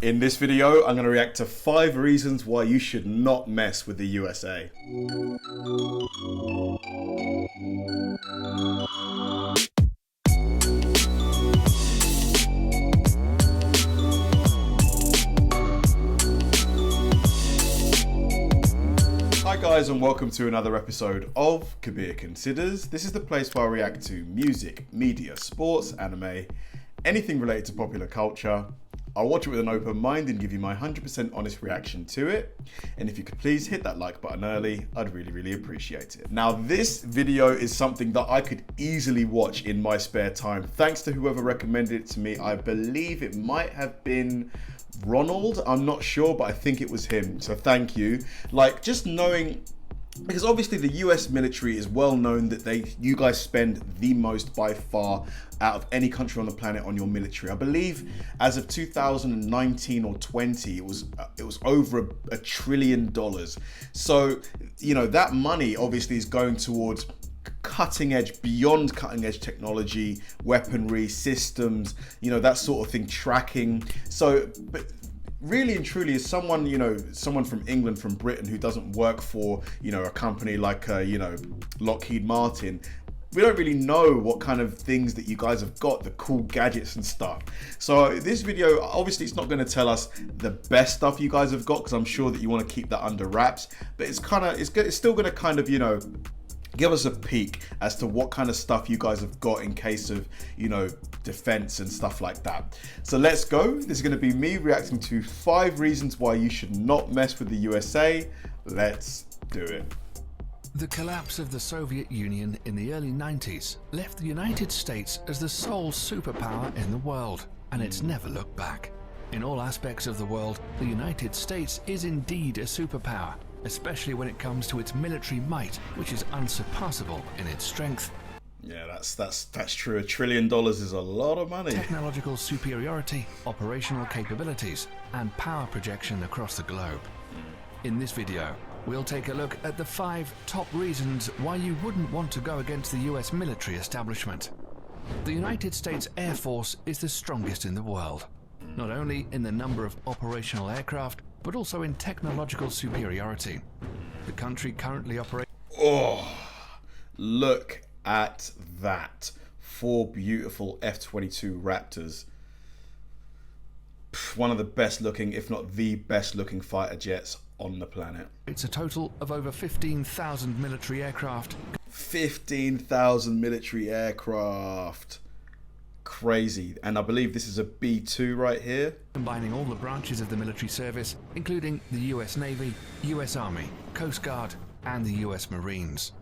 In this video, I'm going to react to 5 reasons why you should not mess with the USA. Hi guys, and welcome to another episode of Kabir Considers. This is the place where I react to music, media, sports, anime, anything related to popular culture. I'll watch it with an open mind and give you my 100% honest reaction to it. And if you could please hit that like button early, I'd really appreciate it. Now, this video is something that I could easily watch in my spare time. Thanks to whoever recommended it to me. I believe it might have been Ronald. I'm not sure, but I think it was him. So thank you. Like, just knowing, because obviously the US military is well known that you guys spend the most by far out of any country on the planet on your military. I believe as of 2019 or 20, it was over $1 trillion. So, you know, that money obviously is going towards cutting edge, beyond cutting edge technology, weaponry, systems, you know, that sort of thing, tracking. So, but really and truly, as someone, you know, someone from England, from Britain, who doesn't work for, you know, a company like, you know, Lockheed Martin, we don't really know what kind of things that you guys have got, the cool gadgets and stuff. So this video, obviously it's not going to tell us the best stuff you guys have got, because I'm sure that you want to keep that under wraps, but it's still going to kind of, you know, give us a peek as to what kind of stuff you guys have got in case of, you know, defense and stuff like that. So let's go. This is going to be me reacting to 5 reasons why you should not mess with the USA. Let's do it. The collapse of the Soviet Union in the early 90s left the United States as the sole superpower in the world, and it's never looked back. In all aspects of the world, the United States is indeed a superpower, especially when it comes to its military might, which is unsurpassable in its strength. Yeah, that's true. $1 trillion is a lot of money. Technological superiority, operational capabilities, and power projection across the globe. In this video, we'll take a look at the 5 top reasons why you wouldn't want to go against the US military establishment. The United States Air Force is the strongest in the world, not only in the number of operational aircraft, but also in technological superiority. The country currently operates... Oh, look at that. 4 beautiful F-22 Raptors. One of the best looking, if not the best looking fighter jets on the planet. It's a total of over 15,000 military aircraft. 15,000 military aircraft. Crazy. And I believe this is a B-2 right here. Combining all the branches of the military service, including the US Navy, US Army, Coast Guard, and the US Marines.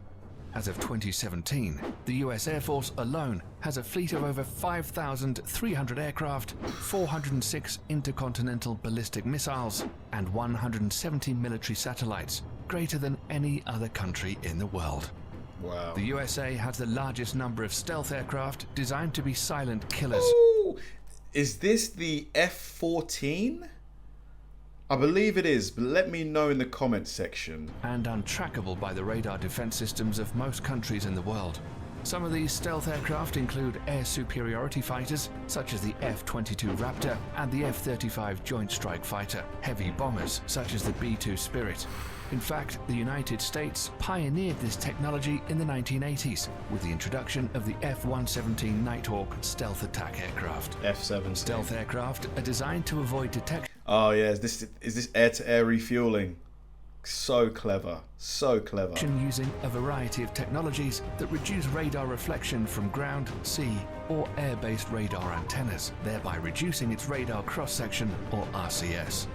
As of 2017, the US Air Force alone has a fleet of over 5,300 aircraft, 406 intercontinental ballistic missiles, and 170 military satellites, greater than any other country in the world. Wow. The USA has the largest number of stealth aircraft designed to be silent killers. Ooh, is this the F-14? I believe it is, but let me know in the comments section. And untrackable by the radar defense systems of most countries in the world. Some of these stealth aircraft include air superiority fighters, such as the F-22 Raptor and the F-35 Joint Strike Fighter, heavy bombers, such as the B-2 Spirit. In fact, the United States pioneered this technology in the 1980s with the introduction of the F-117 Nighthawk stealth attack aircraft. F-17. Stealth aircraft are designed to avoid detection. Oh yeah, is this air-to-air refueling? So clever, so clever. Using a variety of technologies that reduce radar reflection from ground, sea, or air-based radar antennas, thereby reducing its radar cross-section, or RCS.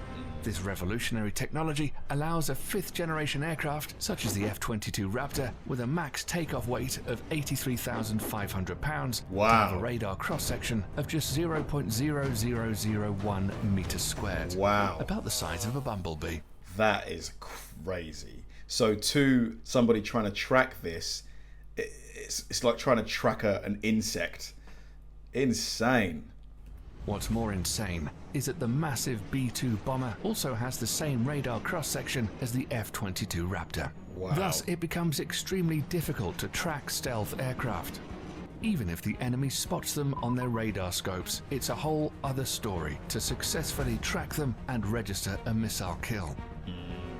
This revolutionary technology allows a 5th-generation aircraft, such as the F-22 Raptor, with a max takeoff weight of 83,500 pounds, wow, to have a radar cross-section of just 0.0001 meters squared. Wow. About the size of a bumblebee. That is crazy. So to somebody trying to track this, it's like trying to track an insect. Insane. What's more insane is that the massive B-2 bomber also has the same radar cross-section as the F-22 Raptor. Wow. Thus, it becomes extremely difficult to track stealth aircraft. even if the enemy spots them on their radar scopes, it's a whole other story to successfully track them and register a missile kill.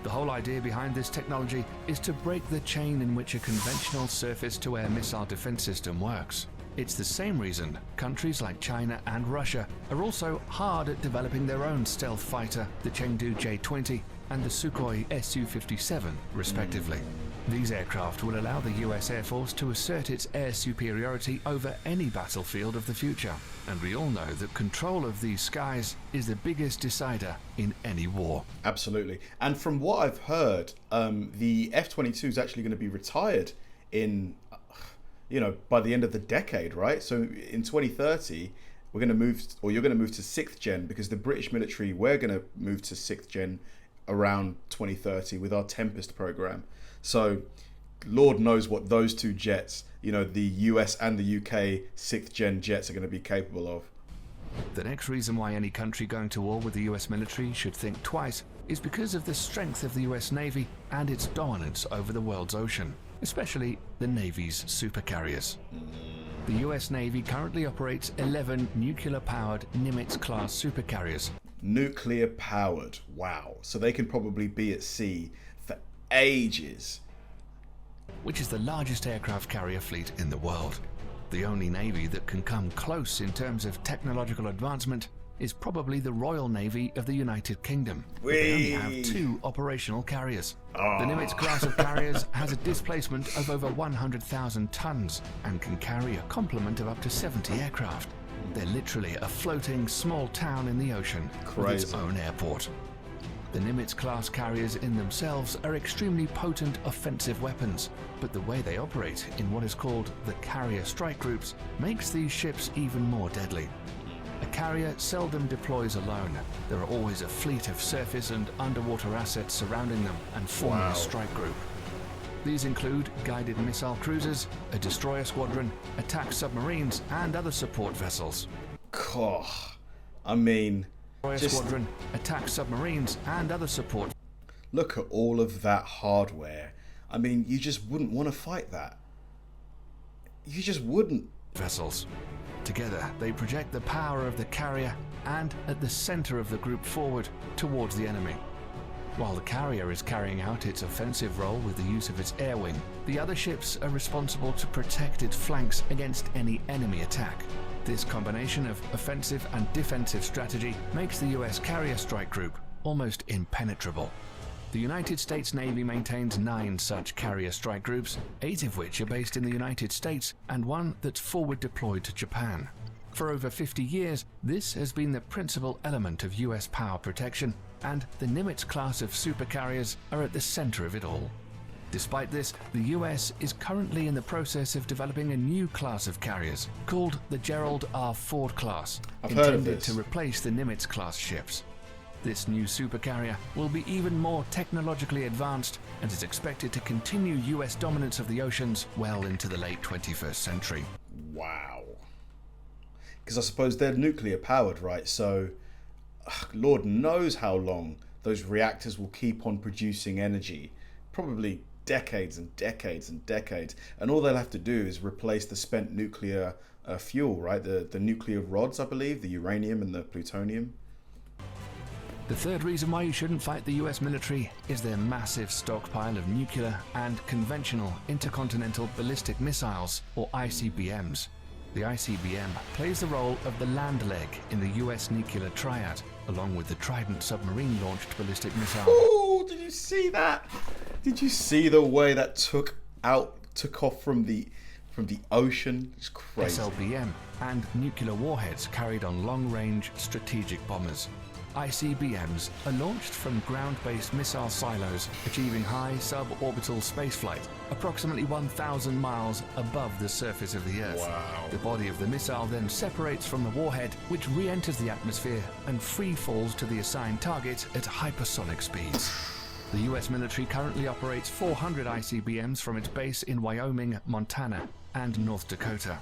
The whole idea behind this technology is to break the chain in which a conventional surface-to-air missile defense system works. It's the same reason countries like China and Russia are also hard at developing their own stealth fighter, the Chengdu J-20 and the Sukhoi Su-57, respectively. These aircraft will allow the US Air Force to assert its air superiority over any battlefield of the future. And we all know that control of these skies is the biggest decider in any war. Absolutely. And from what I've heard, the F-22 is actually going to be retired in, by the end of the decade, right? So in 2030, we're going to move, or you're going to move to 6th gen, because the British military, we're going to move to 6th gen around 2030 with our Tempest program. So Lord knows what those two jets, the US and the UK 6th gen jets are going to be capable of. The next reason why any country going to war with the US military should think twice is because of the strength of the US Navy and its dominance over the world's ocean, especially the Navy's supercarriers. The US Navy currently operates 11 nuclear-powered Nimitz-class supercarriers. Nuclear-powered, wow. So they can probably be at sea for ages. Which is the largest aircraft carrier fleet in the world. The only navy that can come close in terms of technological advancement is probably the Royal Navy of the United Kingdom. But they only have 2 operational carriers. The Nimitz class of carriers has a displacement of over 100,000 tons and can carry a complement of up to 70 aircraft. They're literally a floating small town in the ocean with its own airport. The Nimitz-class carriers in themselves are extremely potent offensive weapons, but the way they operate in what is called the carrier strike groups makes these ships even more deadly. A carrier seldom deploys alone. There are always a fleet of surface and underwater assets surrounding them and forming a strike group. These include guided missile cruisers, a destroyer squadron, attack submarines, and other support vessels. Squadron, attack submarines, and other support. Look at all of that hardware. You just wouldn't want to fight that. You just wouldn't. Vessels. Together, they project the power of the carrier and at the center of the group forward towards the enemy. While the carrier is carrying out its offensive role with the use of its air wing, the other ships are responsible to protect its flanks against any enemy attack. This combination of offensive and defensive strategy makes the US Carrier Strike Group almost impenetrable. The United States Navy maintains 9 such carrier strike groups, 8 of which are based in the United States and 1 that's forward deployed to Japan. For over 50 years, this has been the principal element of US power protection, and the Nimitz class of supercarriers are at the center of it all. Despite this, the US is currently in the process of developing a new class of carriers called the Gerald R. Ford class, intended to replace the Nimitz class ships. This new supercarrier will be even more technologically advanced and is expected to continue US dominance of the oceans well into the late 21st century. Wow. Because I suppose they're nuclear powered, right? So Lord knows how long those reactors will keep on producing energy. Probably decades and decades and decades. And all they'll have to do is replace the spent nuclear fuel, right? The nuclear rods, I believe, the uranium and the plutonium. The third reason why you shouldn't fight the US military is their massive stockpile of nuclear and conventional intercontinental ballistic missiles, or ICBMs. The ICBM plays the role of the land leg in the US nuclear triad, along with the Trident submarine-launched ballistic missile. Oh, did you see that? Did you see the way that took off from the ocean? It's crazy. SLBM and nuclear warheads carried on long-range strategic bombers. ICBMs are launched from ground-based missile silos, achieving high suborbital spaceflight, approximately 1,000 miles above the surface of the Earth. Wow. The body of the missile then separates from the warhead, which re-enters the atmosphere and free falls to the assigned target at hypersonic speeds. The US military currently operates 400 ICBMs from its base in Wyoming, Montana, and North Dakota.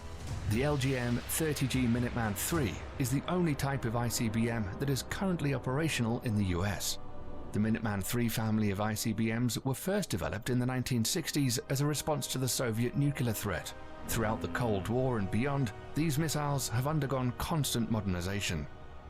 The LGM-30G Minuteman III is the only type of ICBM that is currently operational in the US. The Minuteman III family of ICBMs were first developed in the 1960s as a response to the Soviet nuclear threat. Throughout the Cold War and beyond, these missiles have undergone constant modernization.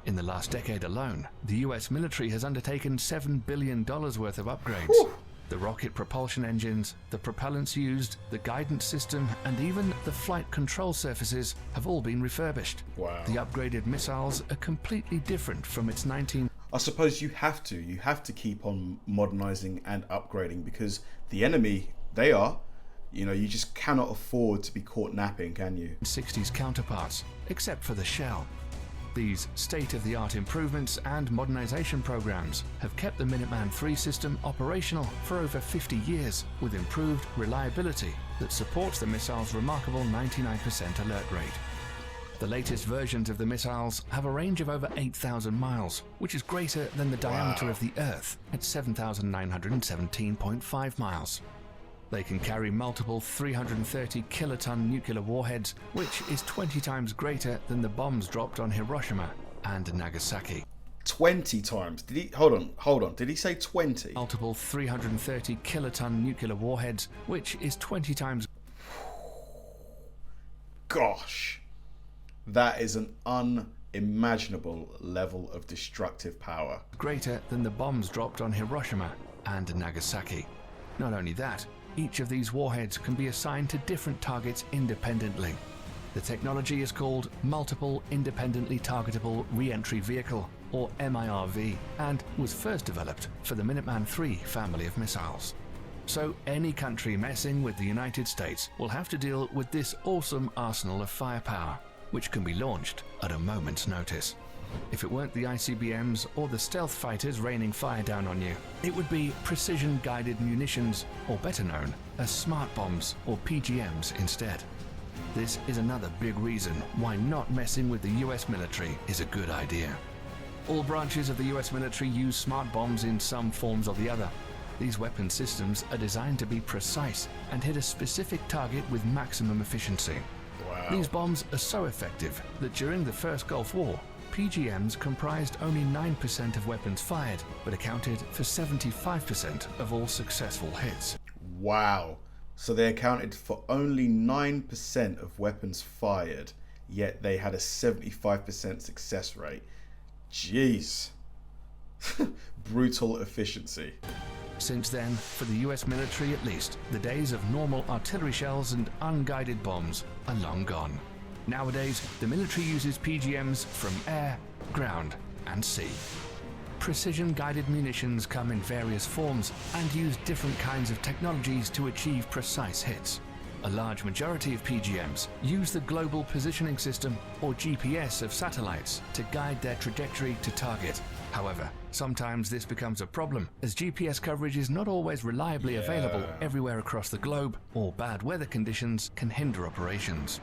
In the last decade alone, the US military has undertaken $7 billion worth of upgrades. Whew. The rocket propulsion engines, the propellants used, the guidance system, and even the flight control surfaces have all been refurbished. Wow. The upgraded missiles are completely different from its 19... I suppose you have to keep on modernizing and upgrading, because the enemy, they are, you just cannot afford to be caught napping, can you? 60s counterparts, except for the shell. These state-of-the-art improvements and modernization programs have kept the Minuteman III system operational for over 50 years, with improved reliability that supports the missile's remarkable 99% alert rate. The latest versions of the missiles have a range of over 8,000 miles, which is greater than the diameter of the Earth at 7,917.5 miles. They can carry multiple 330 kiloton nuclear warheads, which is 20 times greater than the bombs dropped on Hiroshima and Nagasaki. 20 times? Did he? Hold on. Did he say 20? Multiple 330 kiloton nuclear warheads, which is 20 times... Gosh. That is an unimaginable level of destructive power. Greater than the bombs dropped on Hiroshima and Nagasaki. Not only that, each of these warheads can be assigned to different targets independently. The technology is called Multiple Independently Targetable Re-Entry Vehicle, or MIRV, and was first developed for the Minuteman III family of missiles. So any country messing with the United States will have to deal with this awesome arsenal of firepower, which can be launched at a moment's notice. If it weren't the ICBMs or the stealth fighters raining fire down on you, it would be precision-guided munitions, or better known as smart bombs or PGMs instead. This is another big reason why not messing with the US military is a good idea. All branches of the US military use smart bombs in some forms or the other. These weapon systems are designed to be precise and hit a specific target with maximum efficiency. Wow. These bombs are so effective that during the First Gulf War, PGMs comprised only 9% of weapons fired, but accounted for 75% of all successful hits. Wow. So they accounted for only 9% of weapons fired, yet they had a 75% success rate. Jeez. Brutal efficiency. Since then, for the US military at least, the days of normal artillery shells and unguided bombs are long gone. Nowadays, the military uses PGMs from air, ground, and sea. Precision-guided munitions come in various forms and use different kinds of technologies to achieve precise hits. A large majority of PGMs use the Global Positioning System, or GPS, of satellites to guide their trajectory to target. However, sometimes this becomes a problem, as GPS coverage is not always reliably available everywhere across the globe, or bad weather conditions can hinder operations.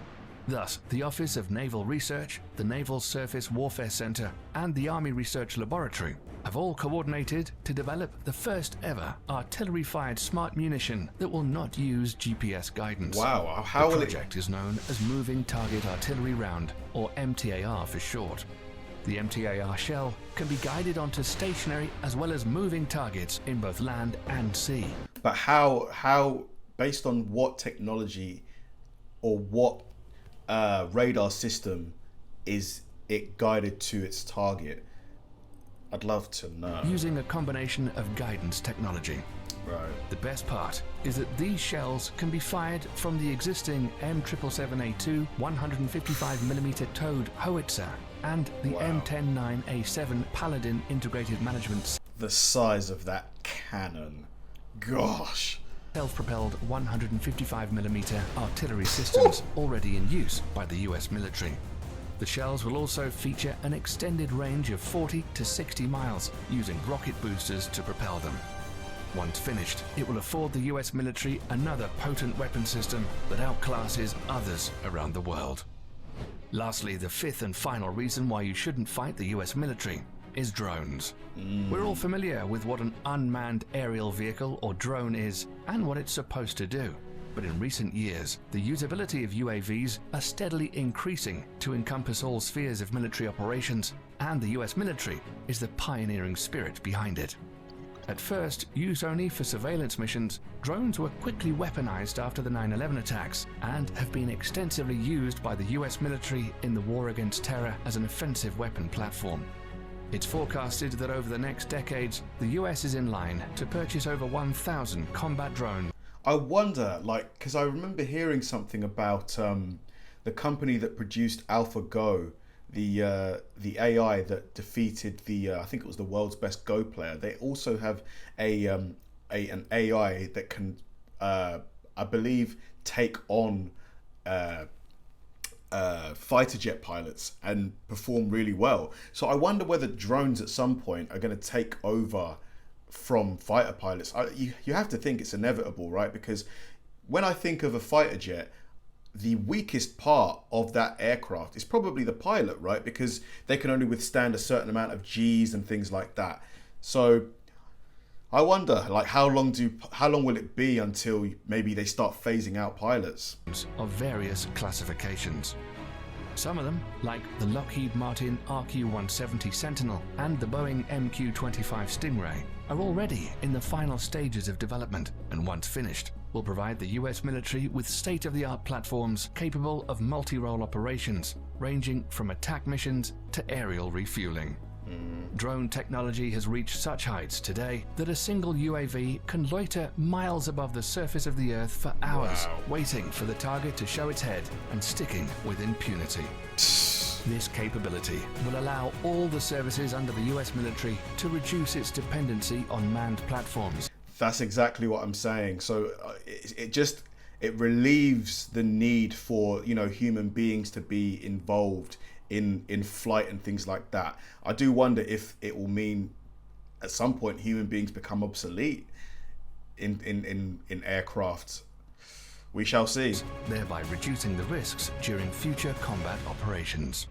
Thus, the Office of Naval Research, the Naval Surface Warfare Center, and the Army Research Laboratory have all coordinated to develop the first ever artillery-fired smart munition that will not use GPS guidance. Wow, how the project is known as Moving Target Artillery Round, or MTAR for short. The MTAR shell can be guided onto stationary as well as moving targets in both land and sea. But how based on what technology or what radar system is it guided to its target? I'd love to know. Using a combination of guidance technology. Right. The best part is that these shells can be fired from the existing M777A2 155mm towed howitzer and the M109A7 Paladin integrated management. The size of that cannon. Gosh. Self-propelled 155mm artillery systems already in use by the US military. The shells will also feature an extended range of 40 to 60 miles using rocket boosters to propel them. Once finished, it will afford the US military another potent weapon system that outclasses others around the world. Lastly, the fifth and final reason why you shouldn't fight the US military is drones. We're all familiar with what an unmanned aerial vehicle or drone is and what it's supposed to do. But in recent years, the usability of UAVs are steadily increasing to encompass all spheres of military operations, and the US military is the pioneering spirit behind it. At first used only for surveillance missions, drones were quickly weaponized after the 9/11 attacks and have been extensively used by the US military in the war against terror as an offensive weapon platform. It's forecasted that over the next decades, the US is in line to purchase over 1,000 combat drones. I wonder, like, because I remember hearing something about the company that produced AlphaGo, the AI that defeated the I think it was the world's best Go player. They also have an AI that can I believe take on fighter jet pilots and perform really well. So I wonder whether drones at some point are going to take over from fighter pilots. You have to think it's inevitable, right? Because when I think of a fighter jet, the weakest part of that aircraft is probably the pilot, right? Because they can only withstand a certain amount of G's and things like that. So I wonder, like, how long will it be until maybe they start phasing out pilots? Of various classifications. Some of them, like the Lockheed Martin RQ-170 Sentinel and the Boeing MQ-25 Stingray, are already in the final stages of development, and once finished, will provide the US military with state-of-the-art platforms capable of multi-role operations, ranging from attack missions to aerial refueling. Drone technology has reached such heights today that a single UAV can loiter miles above the surface of the Earth for hours, waiting for the target to show its head and sticking with impunity. This capability will allow all the services under the US military to reduce its dependency on manned platforms. That's exactly what I'm saying. So it relieves the need for, you know, human beings to be involved in flight and things like that. I do wonder if it will mean at some point human beings become obsolete in aircraft. We shall see. Thereby reducing the risks during future combat operations.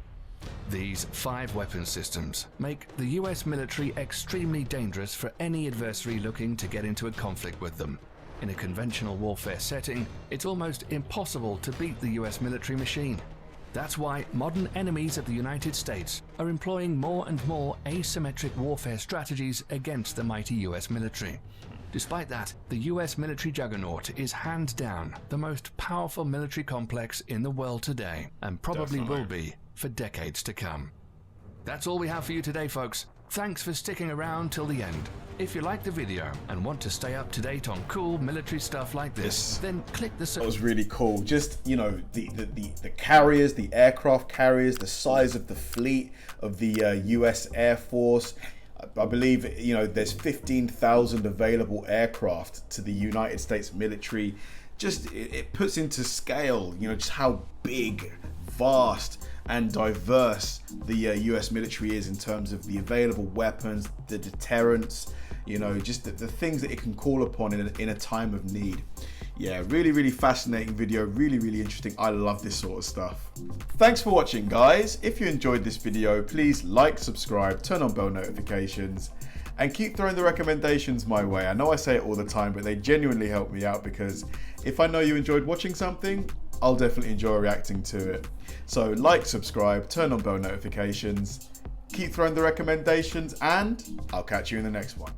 These 5 weapon systems make the US military extremely dangerous for any adversary looking to get into a conflict with them. In a conventional warfare setting, it's almost impossible to beat the US military machine. That's why modern enemies of the United States are employing more and more asymmetric warfare strategies against the mighty US military. Despite that, the US military juggernaut is hands down the most powerful military complex in the world today, and probably will be for decades to come. That's all we have for you today, folks. Thanks for sticking around till the end. If you like the video and want to stay up to date on cool military stuff like this, then click the... That was really cool. Just, you know, the carriers, the aircraft carriers, the size of the fleet of the US Air Force. I believe, you know, there's 15,000 available aircraft to the United States military. Just, it puts into scale, you know, just how big, vast and diverse the US military is in terms of the available weapons, the deterrence, you know, just the things that it can call upon in a time of need. Yeah, really fascinating video, really interesting. I love this sort of stuff. Thanks for watching, guys. If you enjoyed this video, please like, subscribe, turn on bell notifications, and keep throwing the recommendations my way. I know I say it all the time, but they genuinely help me out, because if I know you enjoyed watching something, I'll definitely enjoy reacting to it. So like, subscribe, turn on bell notifications, keep throwing the recommendations, and I'll catch you in the next one.